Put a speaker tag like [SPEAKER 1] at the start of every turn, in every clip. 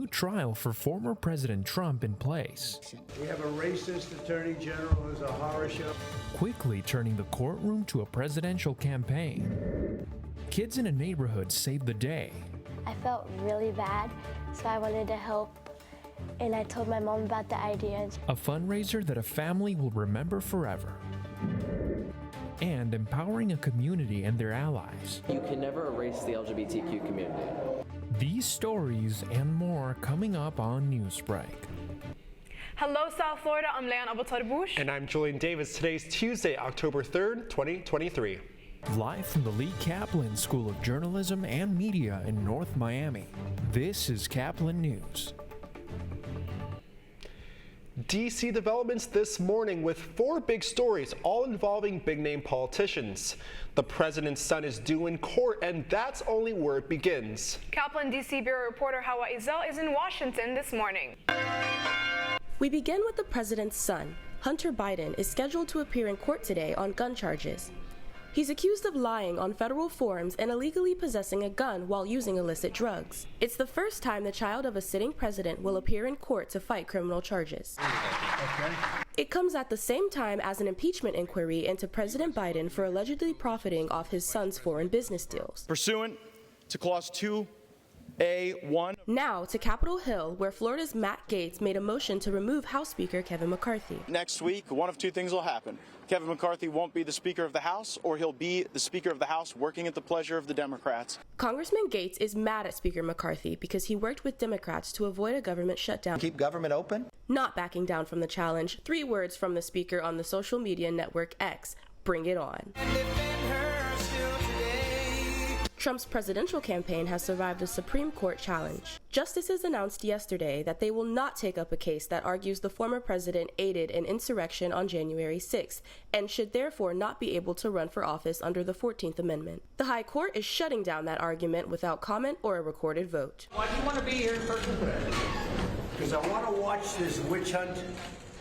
[SPEAKER 1] new trial for former President Trump in place.
[SPEAKER 2] We have a racist attorney general who's a horror show.
[SPEAKER 1] Quickly turning the courtroom to a presidential campaign. Kids in a neighborhood saved the day.
[SPEAKER 3] I felt really bad, so I wanted to help, and I told my mom about the idea.
[SPEAKER 1] A fundraiser that a family will remember forever. And empowering a community and their allies.
[SPEAKER 4] You can never erase the LGBTQ community.
[SPEAKER 1] These stories and more coming up on Newsbreak.
[SPEAKER 5] Hello, South Florida. I'm Leon Abutar-Bush.
[SPEAKER 6] And I'm Julian Davis. Today's Tuesday, October 3rd, 2023.
[SPEAKER 1] Live from the Lee Caplin School of Journalism and Media in North Miami, this is Caplin News.
[SPEAKER 6] DC developments this morning with 4 big stories, all involving big-name politicians. The president's son is due in court, and that's only where it begins.
[SPEAKER 5] Caplin DC Bureau reporter Hawa Izel is in Washington this morning.
[SPEAKER 7] We begin with the president's son. Hunter Biden is scheduled to appear in court today on gun charges. He's accused of lying on federal forms and illegally possessing a gun while using illicit drugs. It's the first time the child of a sitting president will appear in court to fight criminal charges. It comes at the same time as an impeachment inquiry into President Biden for allegedly profiting off his son's foreign business deals.
[SPEAKER 8] Pursuant to Clause 2A1.
[SPEAKER 7] Now to Capitol Hill, where Florida's Matt Gaetz made a motion to remove House Speaker Kevin McCarthy.
[SPEAKER 8] Next week, one of 2 things will happen. Kevin McCarthy won't be the Speaker of the House, or he'll be the Speaker of the House working at the pleasure of the Democrats.
[SPEAKER 7] Congressman Gaetz is mad at Speaker McCarthy because he worked with Democrats to avoid a government shutdown.
[SPEAKER 9] Keep government open?
[SPEAKER 7] Not backing down from the challenge. 3 words from the Speaker on the social media network X: bring it on. Trump's presidential campaign has survived a Supreme Court challenge. Justices announced yesterday that they will not take up a case that argues the former president aided an insurrection on January 6th and should therefore not be able to run for office under the 14th Amendment. The High Court is shutting down that argument without comment or a recorded vote.
[SPEAKER 2] Why do you want to be here in person today? Because I want to watch this witch hunt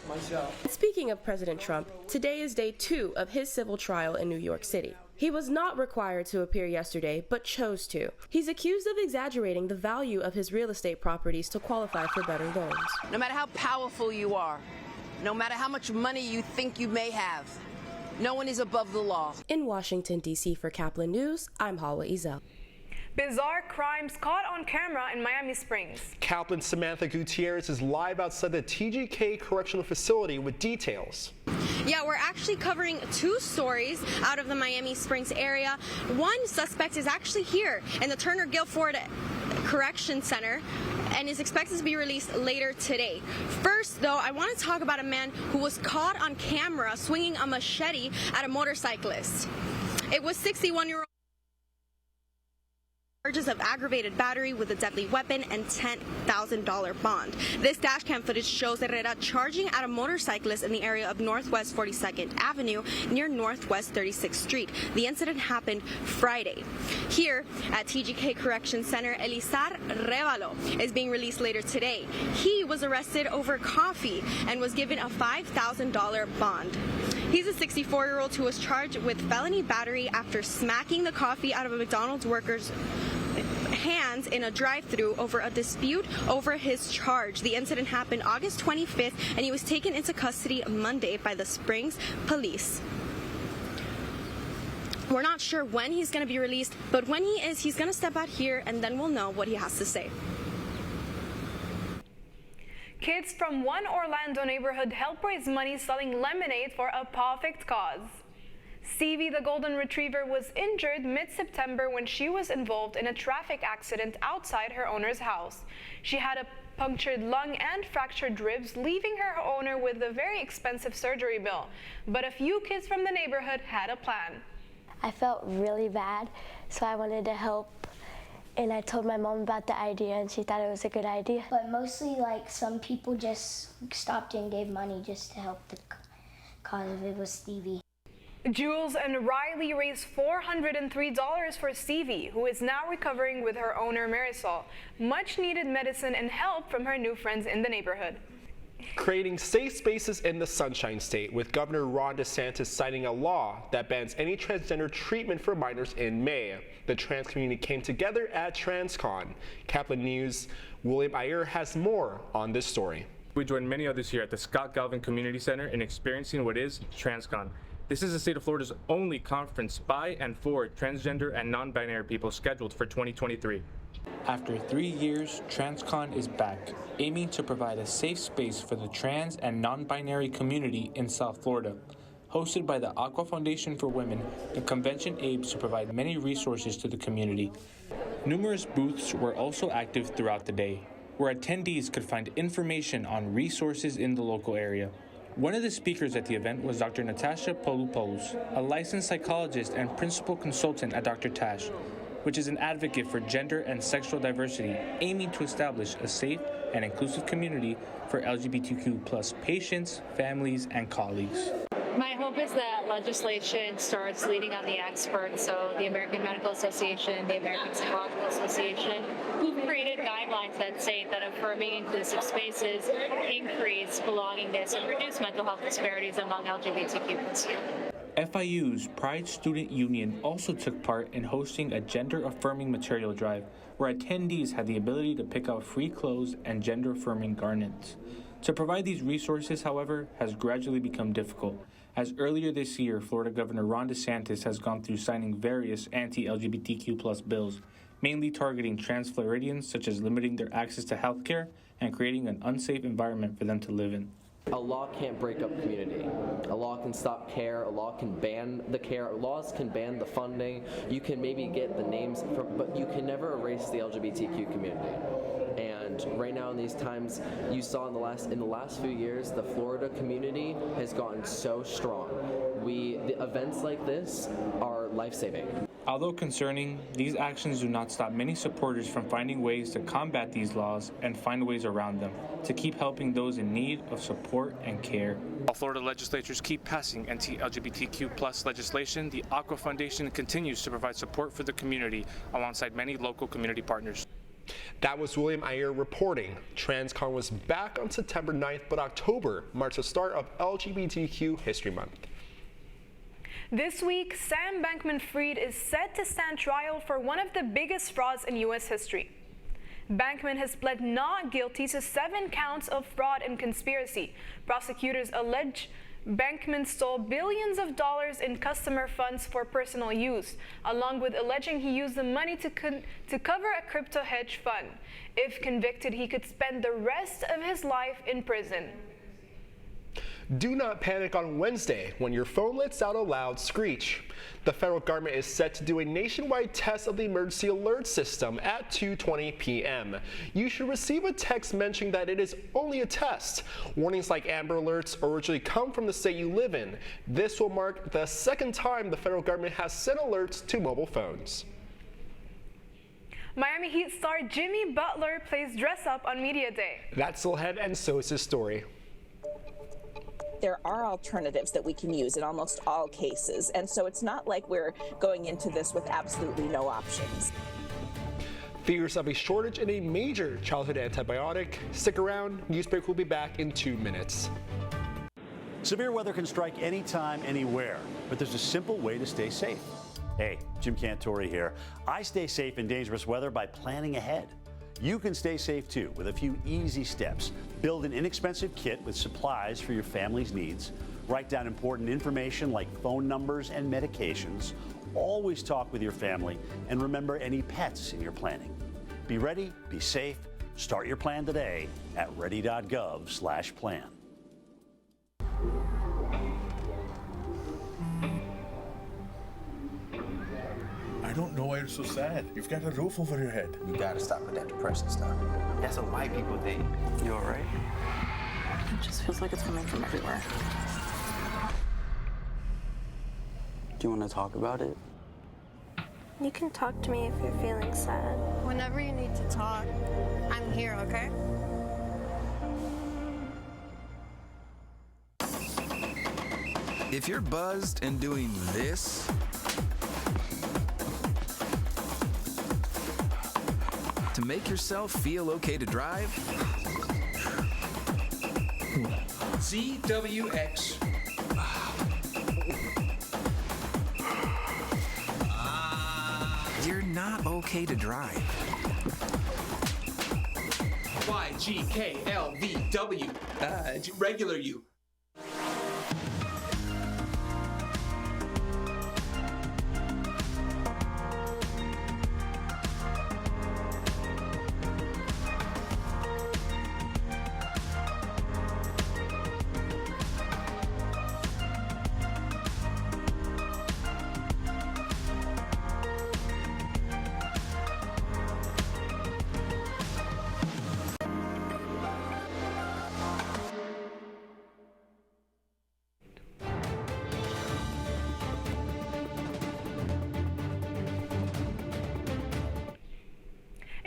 [SPEAKER 2] myself.
[SPEAKER 7] Speaking of President Trump, today is day 2 of his civil trial in New York City. He was not required to appear yesterday, but chose to. He's accused of exaggerating the value of his real estate properties to qualify for better loans.
[SPEAKER 10] No matter how powerful you are, no matter how much money you think you may have, no one is above the law.
[SPEAKER 7] In Washington, D.C. for Caplin News, I'm Hawa Izel.
[SPEAKER 5] Bizarre crimes caught on camera in Miami Springs.
[SPEAKER 6] Caplin's Samantha Gutierrez is live outside the TGK Correctional Facility with details.
[SPEAKER 11] Yeah, we're actually covering 2 stories out of the Miami Springs area. One suspect is actually here in the Turner Guilford Correction Center and is expected to be released later today. First, though, I want to talk about a man who was caught on camera swinging a machete at a motorcyclist. It was 61-year-old. Charges of aggravated battery with a deadly weapon and $10,000 bond. This dashcam footage shows Herrera charging at a motorcyclist in the area of Northwest 42nd Avenue near Northwest 36th Street. The incident happened Friday. Here at TGK Correction Center, Elizar Révalo is being released later today. He was arrested over coffee and was given a $5,000 bond. He's a 64-year-old who was charged with felony battery after smacking the coffee out of a McDonald's worker's hands in a drive-thru over a dispute over his charge. The incident happened August 25th, and he was taken into custody Monday by the Springs police. We're not sure when he's going to be released, but when he is, he's going to step out here, and then we'll know what he has to say.
[SPEAKER 5] Kids from one Orlando neighborhood help raise money selling lemonade for a perfect cause. Stevie, the golden retriever, was injured mid-September when she was involved in a traffic accident outside her owner's house. She had a punctured lung and fractured ribs, leaving her owner with a very expensive surgery bill. But a few kids from the neighborhood had a plan.
[SPEAKER 3] I felt really bad, so I wanted to help. And I told my mom about the idea, and she thought it was a good idea.
[SPEAKER 12] But mostly, like, some people just stopped and gave money just to help the cause if it was Stevie.
[SPEAKER 5] Jules and Riley raised $403 for Stevie, who is now recovering with her owner Marisol. Much needed medicine and help from her new friends in the neighborhood.
[SPEAKER 6] Creating safe spaces in the Sunshine State, with Governor Ron DeSantis signing a law that bans any transgender treatment for minors in May. The trans community came together at TransCon. Caplin News William Ayer has more on this story.
[SPEAKER 9] We join many others here at the Scott Galvin Community Center in experiencing what is TransCon. This is the state of Florida's only conference by and for transgender and non-binary people scheduled for 2023.
[SPEAKER 13] After 3 years, TransCon is back, aiming to provide a safe space for the trans and non-binary community in South Florida. Hosted by the Aqua Foundation for Women, the convention aims to provide many resources to the community. Numerous booths were also active throughout the day, where attendees could find information on resources in the local area. One of the speakers at the event was Dr. Natasha Polupolus, a licensed psychologist and principal consultant at Dr. Tash, which is an advocate for gender and sexual diversity, aiming to establish a safe and inclusive community for LGBTQ+ patients, families, and colleagues.
[SPEAKER 14] My hope is that legislation starts leading on the experts, so the American Medical Association, the American Psychological Association, who've created guidelines that say that affirming inclusive spaces increase belongingness and reduce mental health disparities among LGBTQ youth.
[SPEAKER 13] FIU's Pride Student Union also took part in hosting a gender-affirming material drive, where attendees had the ability to pick out free clothes and gender-affirming garments. To provide these resources, however, has gradually become difficult, as earlier this year, Florida Governor Ron DeSantis has gone through signing various anti-LGBTQ+ bills, mainly targeting trans Floridians, such as limiting their access to health care and creating an unsafe environment for them to live in.
[SPEAKER 4] A law can't break up community. A law can stop care. A law can ban the care. Laws can ban the funding. You can maybe get the names, but you can never erase the LGBTQ community. And right now in these times, you saw in the last few years, the Florida community has gotten so strong. The events like this are life-saving.
[SPEAKER 13] Although concerning, these actions do not stop many supporters from finding ways to combat these laws and find ways around them to keep helping those in need of support and care.
[SPEAKER 9] While Florida legislatures keep passing anti-LGBTQ+ legislation, the Aqua Foundation continues to provide support for the community alongside many local community partners.
[SPEAKER 6] That was William Ayer reporting. TransCon was back on September 9th, but October marks the start of LGBTQ History Month.
[SPEAKER 5] This week, Sam Bankman-Fried is set to stand trial for one of the biggest frauds in U.S. history. Bankman has pled not guilty to 7 counts of fraud and conspiracy. Prosecutors allege Bankman stole billions of dollars in customer funds for personal use, along with alleging he used the money to cover a crypto hedge fund. If convicted, he could spend the rest of his life in prison.
[SPEAKER 6] Do not panic on Wednesday when your phone lets out a loud screech. The federal government is set to do a nationwide test of the emergency alert system at 2:20 p.m. You should receive a text mentioning that it is only a test. Warnings like Amber Alerts originally come from the state you live in. This will mark the second time the federal government has sent alerts to mobile phones.
[SPEAKER 5] Miami Heat star Jimmy Butler plays dress up on Media Day.
[SPEAKER 6] That's still ahead, and so is his story.
[SPEAKER 15] There are alternatives that we can use in almost all cases, and so it's not like we're going into this with absolutely no options.
[SPEAKER 6] Fears of a shortage in a major childhood antibiotic. Stick around, Newsbreak will be back in 2 minutes.
[SPEAKER 16] Severe weather can strike anytime, anywhere, but there's a simple way to stay safe. Hey, Jim Cantore here. I stay safe in dangerous weather by planning ahead. You can stay safe too with a few easy steps. Build an inexpensive kit with supplies for your family's needs. Write down important information like phone numbers and medications. Always talk with your family and remember any pets in your planning. Be ready, be safe. Start your plan today at ready.gov/plan.
[SPEAKER 17] I don't know why you're so sad. You've got a roof over your head.
[SPEAKER 18] You gotta stop with that depression stuff. That's what white people think. You all right?
[SPEAKER 19] It just feels like it's coming from everywhere.
[SPEAKER 18] Do you want to talk about it?
[SPEAKER 20] You can talk to me if you're feeling sad.
[SPEAKER 21] Whenever you need to talk, I'm here, okay?
[SPEAKER 22] If you're buzzed and doing this, to make yourself feel okay to drive,
[SPEAKER 23] ZWX.
[SPEAKER 22] you're not okay to drive.
[SPEAKER 1] YGKLVW. Regular you.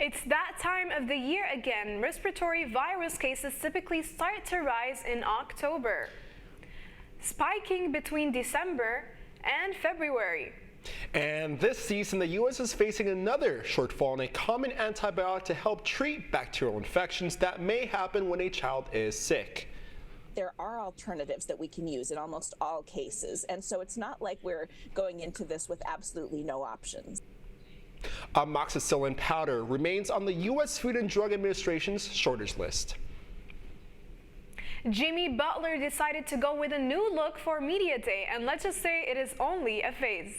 [SPEAKER 5] It's that time of the year again. Respiratory virus cases typically start to rise in October, spiking between December and February.
[SPEAKER 6] And this season, the U.S. is facing another shortfall in a common antibiotic to help treat bacterial infections that may happen when a child is sick.
[SPEAKER 15] There are alternatives that we can use in almost all cases, and so it's not like we're going into this with absolutely no options.
[SPEAKER 6] Amoxicillin powder remains on the U.S. Food and Drug Administration's shortage list.
[SPEAKER 5] Jimmy Butler decided to go with a new look for Media Day, and let's just say it is only a phase.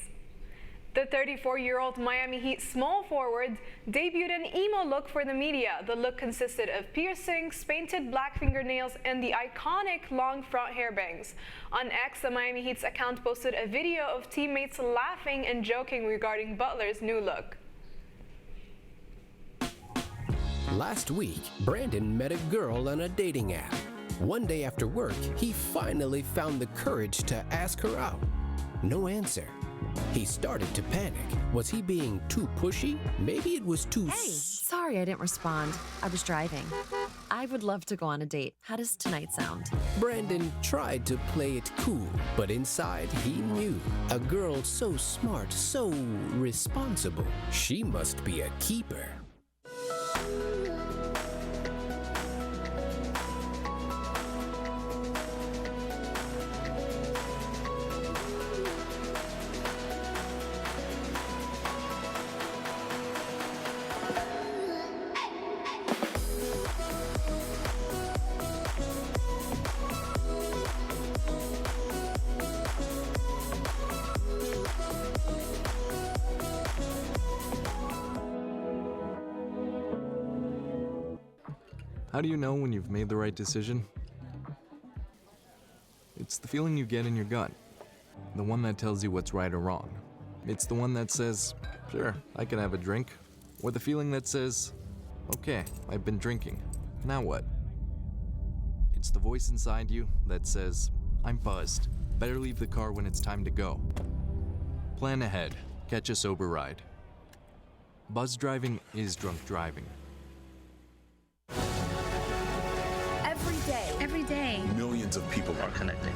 [SPEAKER 5] The 34-year-old Miami Heat small forward debuted an emo look for the media. The look consisted of piercings, painted black fingernails, and the iconic long front hair bangs. On X, the Miami Heat's account posted a video of teammates laughing and joking regarding Butler's new look.
[SPEAKER 8] Last week, Brandon met a girl on a dating app. One day after work, he finally found the courage to ask her out. No answer. He started to panic. Was he being too pushy? Maybe it was too...
[SPEAKER 23] Hey, sorry I didn't respond. I was driving. I would love to go on a date. How does tonight sound?
[SPEAKER 8] Brandon tried to play it cool, but inside he knew. A girl so smart, so responsible. She must be a keeper.
[SPEAKER 24] How do you know when you've made the right decision? It's the feeling you get in your gut. The one that tells you what's right or wrong. It's the one that says, sure, I can have a drink. Or the feeling that says, okay, I've been drinking. Now what? It's the voice inside you that says, I'm buzzed. Better leave the car when it's time to go. Plan ahead. Catch a sober ride. Buzz driving is drunk driving.
[SPEAKER 25] Every day,
[SPEAKER 17] Millions of people are connecting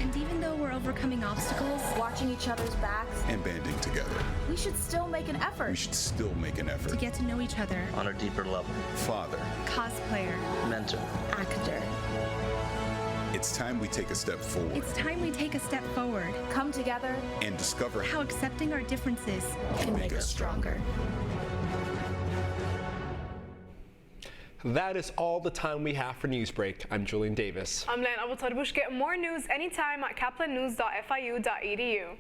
[SPEAKER 25] and even though we're overcoming obstacles, watching each other's backs,
[SPEAKER 17] and banding together.
[SPEAKER 25] we should still make an effort
[SPEAKER 17] We should still make an effort
[SPEAKER 25] to get to know each other.
[SPEAKER 18] On a deeper level.
[SPEAKER 17] Father,
[SPEAKER 25] Cosplayer,
[SPEAKER 18] Mentor.
[SPEAKER 25] actor.
[SPEAKER 17] it's time we take a step forward
[SPEAKER 25] It's time we take a step forward, come together,
[SPEAKER 17] and discover
[SPEAKER 25] how accepting our differences can make us stronger.
[SPEAKER 6] That is all the time we have for Newsbreak. I'm Julian Davis.
[SPEAKER 5] I'm Len Abu Tarbush. Get more news anytime at caplinnews.fiu.edu.